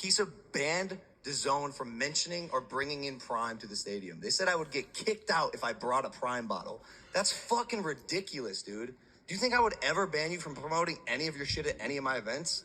Nikisa banned DAZN from mentioning or bringing in Prime to the stadium. They said I would get kicked out if I brought a Prime bottle. That's fucking ridiculous, dude. Do you think I would ever ban you from promoting any of your shit at any of my events?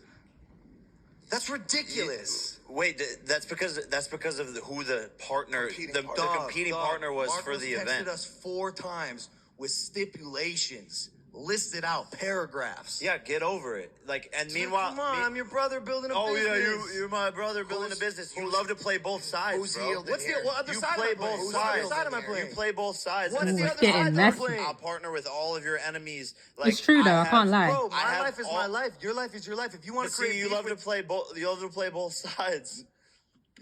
That's ridiculous. Wait, that's because of who the partner, the competing partner was for the event. Marcos texted us 4 times with stipulations listed out, paragraphs. Yeah, get over it. Like, and meanwhile, come on, I'm your brother building a business. Oh yeah, you're my brother building a business. You love to play both sides, bro. What's the other side? You play both sides. What side am I playing? You play both sides. What's the other getting side I'm messy. playing? I'll partner with all of your enemies. Like, It's true though, I can't lie. Bro, my life is my life. Your life is your life. If you want to create, you love to play both. You love to play both sides.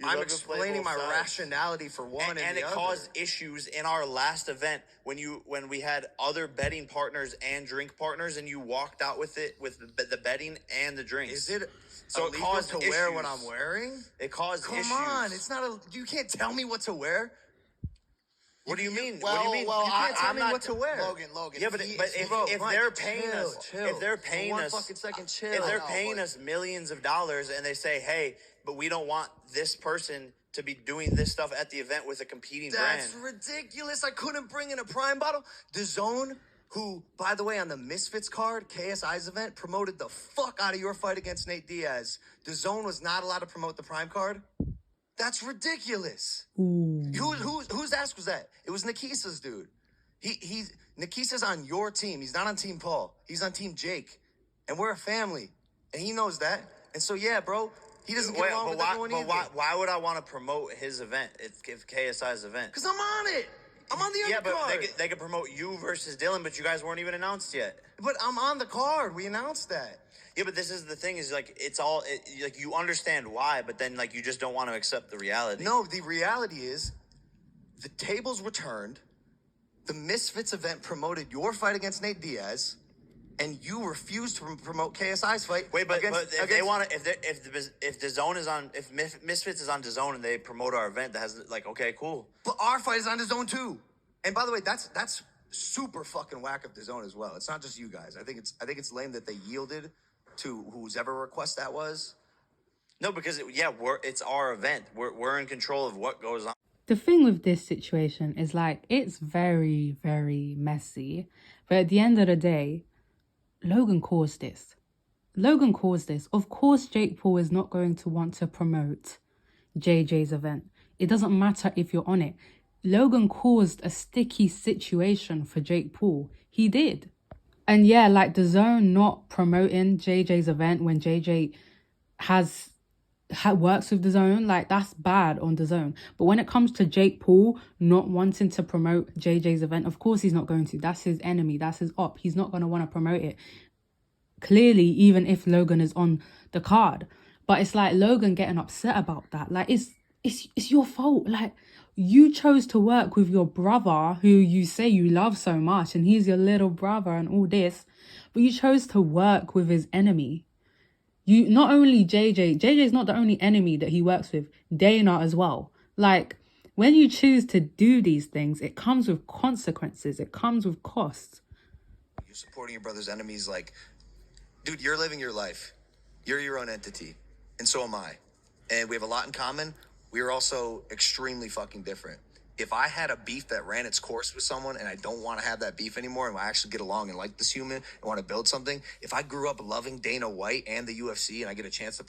I'm explaining my rationality for one and the it other. caused issues in our last event when we had other betting partners and drink partners, and you walked out with it with the betting and the drinks. Is it so it caused to wear what I'm wearing? It caused issues. Come on, it's not a. You can't tell me what to wear. What do you mean? Well, what do you mean? Well, you can't tell me what to wear. Logan. Yeah, but if they're paying us, if they're paying us, fucking second, chill. If they're paying us millions of dollars and they say, hey, but we don't want this person to be doing this stuff at the event with a competing brand. That's ridiculous. I couldn't bring in a Prime bottle. DAZN, who, by the way, on the Misfits card, KSI's event, promoted the fuck out of your fight against Nate Diaz. DAZN was not allowed to promote the Prime card. That's ridiculous. Whose ass was that? It was Nikisa's, dude. Nikisa's on your team. He's not on Team Paul. He's on Team Jake. And we're a family. And he knows that. And so, yeah, bro, he doesn't get along with everyone either. But why would I want to promote his event? It's KSI's event. Because I'm on it. I'm on the undercard. Yeah, but they could promote you versus Dylan, but you guys weren't even announced yet. But I'm on the card. We announced that. Yeah, but this is the thing is like like you understand why, but then like you just don't want to accept the reality. No, the reality is the tables were turned. The Misfits event promoted your fight against Nate Diaz, and you refused to promote KSI's fight. Wait, but if they want to, if DAZN is on, if Misfits is on DAZN and they promote our event, that has like okay, cool. But our fight is on DAZN too. And by the way, that's super fucking whack of DAZN as well. It's not just you guys. I think it's lame that they yielded to whose ever request that was. No, because it's our event. We're in control of what goes on. The thing with this situation is like it's very, very messy. But at the end of the day, Logan caused this. Of course, Jake Paul is not going to want to promote JJ's event. It doesn't matter if you're on it. Logan caused a sticky situation for Jake Paul. He did. And yeah, like DAZN not promoting JJ's event when JJ works with DAZN, like that's bad on DAZN. But when it comes to Jake Paul not wanting to promote JJ's event, of course he's not going to. That's his enemy. That's his op. He's not going to want to promote it. Clearly, even if Logan is on the card. But it's like Logan getting upset about that. Like it's your fault. Like you chose to work with your brother who you say you love so much and he's your little brother and all this, but you chose to work with his enemy. You not only JJ's not the only enemy that he works with, Dana as well. Like when you choose to do these things, it comes with consequences. It comes with costs. You're supporting your brother's enemies. Like, dude, you're living your life. You're your own entity. And so am I. And we have a lot in common. We are also extremely fucking different. If I had a beef that ran its course with someone and I don't want to have that beef anymore and I actually get along and like this human and want to build something, if I grew up loving Dana White and the UFC and I get a chance to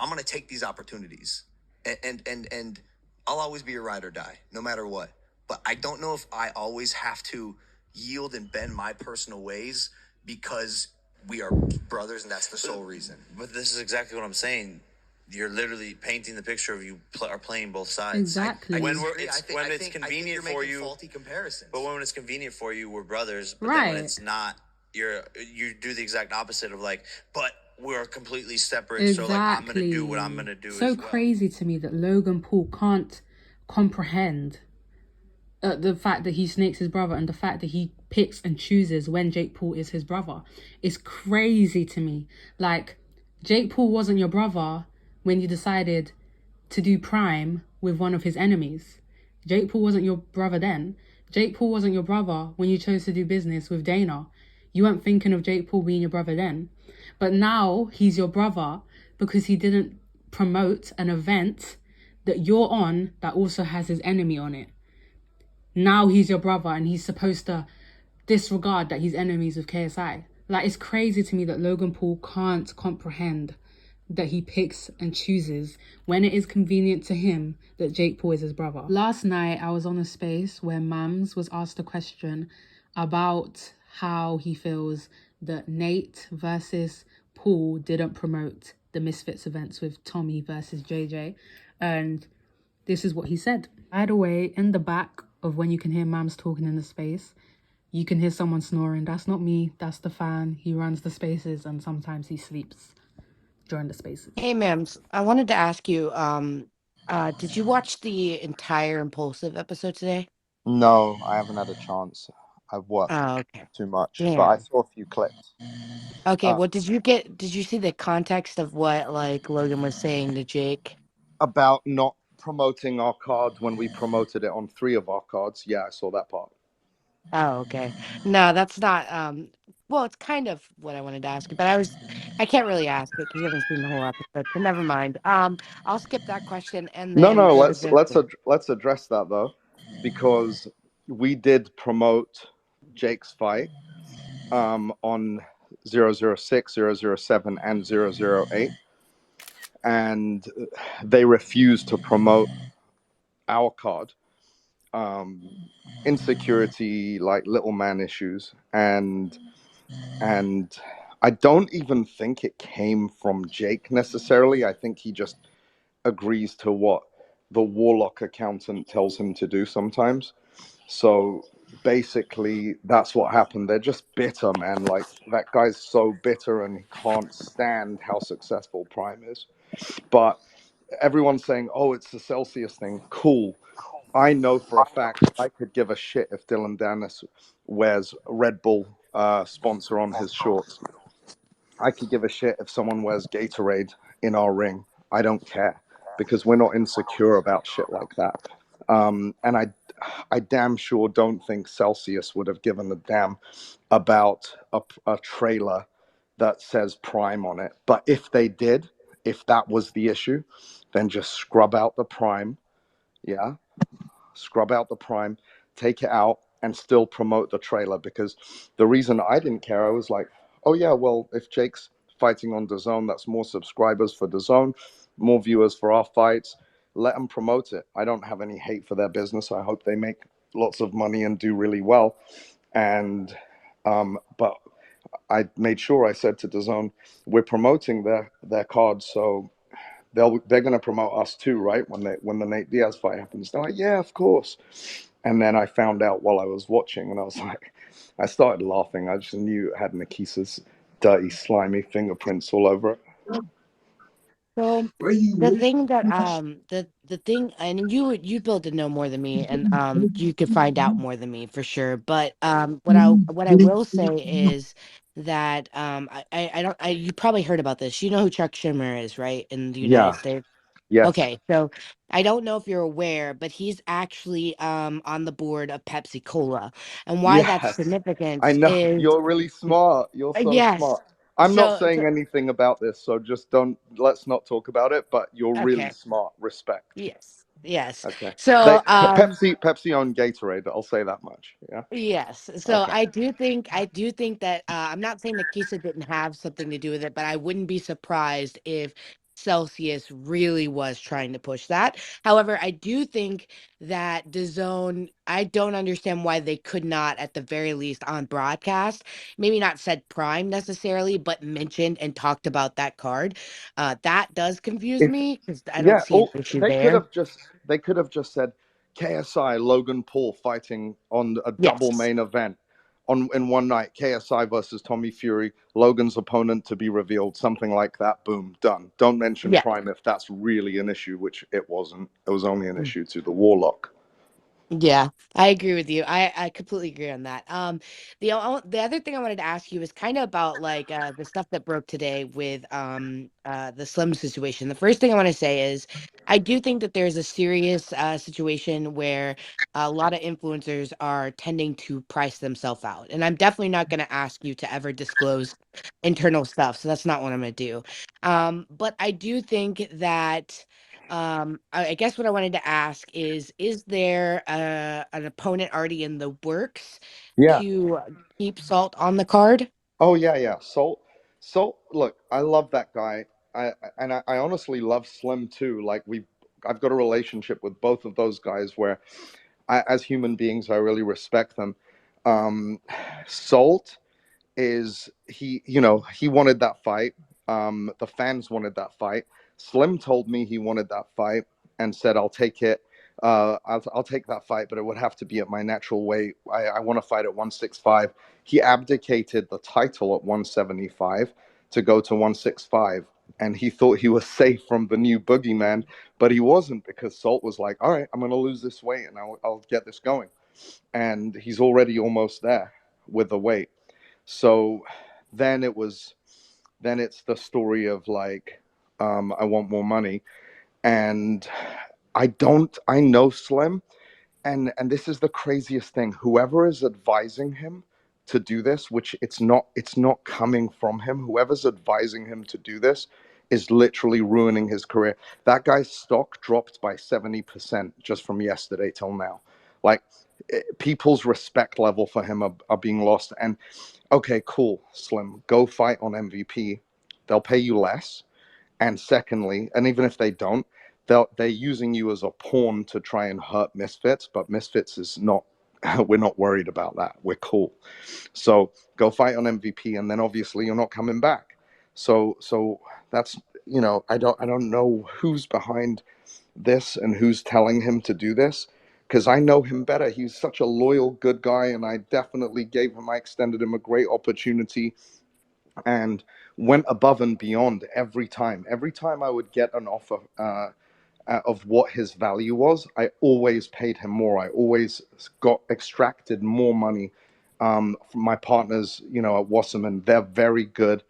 I'm going to take these opportunities. And I'll always be a ride or die, no matter what. But I don't know if I always have to yield and bend my personal ways because we are brothers and that's the sole reason. But this is exactly what I'm saying. You're literally painting the picture of you are playing both sides. Exactly. When it's convenient for you, faulty comparisons. But when it's convenient for you, we're brothers. But right. Then when it's not, you do the exact opposite of like, but we're completely separate. Exactly. So like, I'm gonna do what I'm gonna do. So crazy to me that Logan Paul can't comprehend the fact that he snakes his brother and the fact that he picks and chooses when Jake Paul is his brother. It's crazy to me. Like Jake Paul wasn't your brother when you decided to do Prime with one of his enemies. Jake Paul wasn't your brother then. Jake Paul wasn't your brother when you chose to do business with Dana. You weren't thinking of Jake Paul being your brother then. But now he's your brother because he didn't promote an event that you're on that also has his enemy on it. Now he's your brother and he's supposed to disregard that he's enemies with KSI. Like, it's crazy to me that Logan Paul can't comprehend that he picks and chooses when it is convenient to him that Jake Paul is his brother. Last night, I was on a space where Mams was asked a question about how he feels that Nate versus Paul didn't promote the Misfits events with Tommy versus JJ. And this is what he said. By the way, in the back of when you can hear Mams talking in the space, you can hear someone snoring. That's not me, that's the fan. He runs the spaces and sometimes he sleeps during the spaces. Hey, Mams, I wanted to ask you, did you watch the entire Impulsive episode today? No, I haven't had a chance. I've worked Oh, okay. too much, but I Damn. saw a few clips. Okay, Uh, well, did you see the context of what, like, Logan was saying to Jake? about not promoting our card when we promoted it on 3 of our cards. Yeah, I saw that part. Oh, okay. No, that's not, well, it's kind of what I wanted to ask you, but I can't really ask it because you haven't seen the whole episode, so never mind. I'll skip that question and No, then no, go to Joseph. let's address that though, because we did promote Jake's fight on 006, 007, and 008, and they refused to promote our card. Insecurity, like little man issues, and I don't even think it came from Jake necessarily. I think he just agrees to what the Warlock accountant tells him to do sometimes. So basically, that's what happened. They're just bitter, man. Like, that guy's so bitter and he can't stand how successful Prime is. But everyone's saying, oh, it's the Celsius thing. Cool. I know for a fact I could give a shit if Dylan Dennis wears a Red Bull sponsor on his shorts. I could give a shit if someone wears Gatorade in our ring. I don't care because we're not insecure about shit like that. And I damn sure don't think Celsius would have given a damn about a trailer that says Prime on it. But if they did, if that was the issue, then just scrub out the Prime. Yeah, scrub out the Prime, take it out, and still promote the trailer. Because the reason I didn't care, I was like, oh yeah, well, if Jake's fighting on DAZN, that's more subscribers for DAZN, more viewers for our fights. Let them promote it. I don't have any hate for their business. I hope they make lots of money and do really well. And but I made sure I said to DAZN, we're promoting their cards, so they're going to promote us too, right? When the Nate Diaz fight happens, they're like, yeah, of course. And then I found out while I was watching, and I was like, I started laughing. I just knew it had Nikisa's dirty, slimy fingerprints all over it. So the thing that the thing, and you build to know more than me, and you could find out more than me for sure. But what I will say is that I don't you probably heard about this. You know who Chuck Schumer is, right, in the United Yeah. States. Yes. Okay, so I don't know if you're aware, but he's actually on the board of Pepsi Cola, and why that's Yes. I significant know. is You're really smart. You're so yes. smart. I'm not So, saying anything about this, so just don't. Let's not talk about it. But you're really okay, smart. Respect. yes. Okay. They So Pepsi owned Gatorade. I'll say that much. Yeah. yes. So Okay. I do think that I'm not saying that Kisa didn't have something to do with it, but I wouldn't be surprised if Celsius really was trying to push that. However, I do think that DAZN, I don't understand why they could not, at the very least on broadcast, maybe not said Prime necessarily, but mentioned and talked about that card. That does confuse If me because I don't Yeah, see an or issue there. they could have just said KSI Logan Paul fighting on a double Yes. main event on in one night. KSI versus Tommy Fury, Logan's opponent to be revealed, something like that. Boom, done. Don't mention Yeah. Prime if that's really an issue, which it wasn't. It was only an issue to the Warlock. Yeah, I agree with you. I completely agree on that. The other thing I wanted to ask you is kind of about like the stuff that broke today with the Slim situation. The first thing I want to say is I do think that there's a serious situation where a lot of influencers are tending to price themselves out. And I'm definitely not going to ask you to ever disclose internal stuff. So that's not what I'm going to do. But I do think that I guess what I wanted to ask is there an opponent already in the works Yeah. to keep Salt on the card? Oh yeah. Salt. Look, I love that guy. I honestly love Slim too. Like I've got a relationship with both of those guys where, as human beings, I really respect them. Um, Salt is he wanted that fight. The fans wanted that fight. Slim told me he wanted that fight and said, "I'll take it. I'll take that fight, but it would have to be at my natural weight. I want to fight at 165." He abdicated the title at 175 to go to 165, and he thought he was safe from the new boogeyman, but he wasn't, because Salt was like, "All right, I'm going to lose this weight, and I'll get this going." And he's already almost there with the weight. So then it's the story of like, I want more money. And I know Slim, and this is the craziest thing. Whoever is advising him to do this, which it's not coming from him, whoever's advising him to do this is literally ruining his career. That guy's stock dropped by 70% just from yesterday till now. Like, people's respect level for him are being lost. And okay, cool, Slim, go fight on MVP. They'll pay you less. And secondly, and even if they don't, they're using you as a pawn to try and hurt Misfits, but Misfits is not, we're not worried about that. We're cool. So go fight on MVP, and then obviously you're not coming back. So that's, I don't know who's behind this and who's telling him to do this, because I know him better. He's such a loyal, good guy, and I definitely I extended him a great opportunity and went above and beyond every time. Every time I would get an offer of what his value was, I always paid him more. I always got extracted more money from my partners, at Wasserman. They're very good,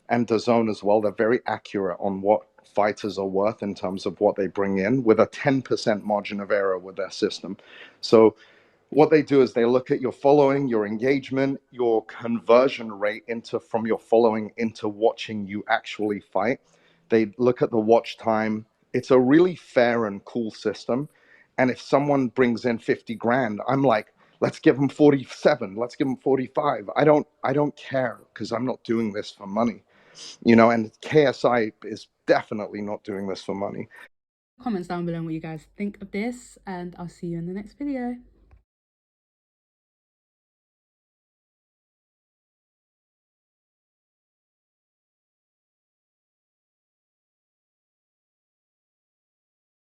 and DAZN as well. They're very accurate on what fighters are worth in terms of what they bring in, with a 10% margin of error with their system. So what they do is they look at your following, your engagement, your conversion rate from your following into watching you actually fight. They look at the watch time. It's a really fair and cool system. And if someone brings in 50 grand, I'm like, let's give them 47, let's give them 45. I don't care, because I'm not doing this for money. And KSI is definitely not doing this for money. Comments down below what you guys think of this, and I'll see you in the next video.